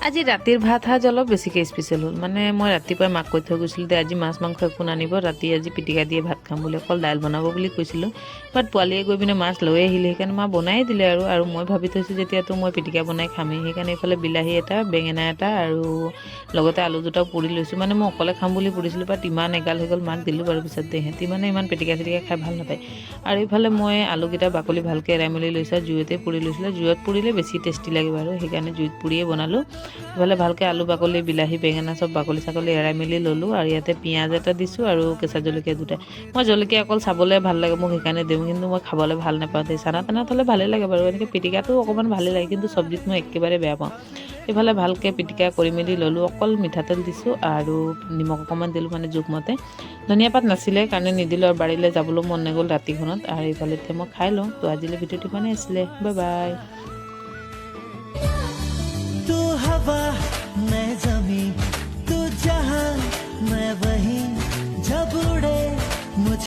আজি ৰাতিৰ ভাত সাজ অলপ বেছিকৈ স্পেচিয়েল হ'ল মানে মই ৰাতিপুৱাই মাক কৈ থৈ গৈছিলোঁ যে আজি মাছ মাংস একো নানিব ৰাতি আজি পিটিকা দিয়ে ভাত খাম বুলি অকল দাইল বনাব বুলি কৈছিলোঁ বাট পোৱালীয়ে গৈ পিনে মাছ লৈ আহিলে সেইকাৰণে মা বনাই দিলে আৰু মই ভাবি থৈছোঁ যেতিয়াতো মই পিটিকা বনাই খামেই সেইকাৰণে এইফালে বিলাহী এটা বেঙেনা এটা আৰু লগতে আলু দুটাও পুৰি লৈছোঁ মানে মই অকলে খাম বুলি পুৰিছিলোঁ বাট ইমান এগাল হৈ গ'ল মাক দিলোঁ বাৰু পিছত সিহঁতি মানে ইমান পিটিকা চিটিকা খাই ভাল নাপায় আৰু এইফালে মই আলুকেইটা বাকলি ভালকৈ এৰাই মেলি লৈছোঁ জুইতে পুৰি লৈছিলোঁ জুইত পুৰিলে বেছি টেষ্টি লাগে বাৰু সেইকাৰণে জুইত পুৰিয়ে বনালোঁ ইফালে ভালকৈ আলু বাকলি বিলাহী বেঙেনা চব বাকলি চাকলি এৰাই মেলি ল'লোঁ আৰু ইয়াতে পিঁয়াজ এটা দিছোঁ আৰু কেঁচা জলকীয়া দুটা মই জলকীয়া অকল চাবলৈ ভাল লাগে মোক সেইকাৰণে দিওঁ কিন্তু মই খাবলৈ ভাল নাপাওঁ দেই চানা টানাত হ'লে ভালেই লাগে বাৰু এনেকৈ পিটিকাটো অকণমান ভালেই লাগে কিন্তু চব্জিত মই একেবাৰে বেয়া পাওঁ এইফালে ভালকৈ পিটিকা কৰি মেলি ল'লোঁ অকল মিঠাতেল দিছোঁ আৰু নিমখ অকণমান দিলোঁ মানে জোখমতে ধনিয়া পাত নাছিলে কাৰণে নিদিলোঁ আৰু বাৰীলৈ যাবলৈ মন নগ'ল ৰাতিখনত আৰু এইফালে এতিয়া মই খাই লওঁ তো আজিলৈ ভিডিঅ'টো ইমানেই আছিলে বাই বাই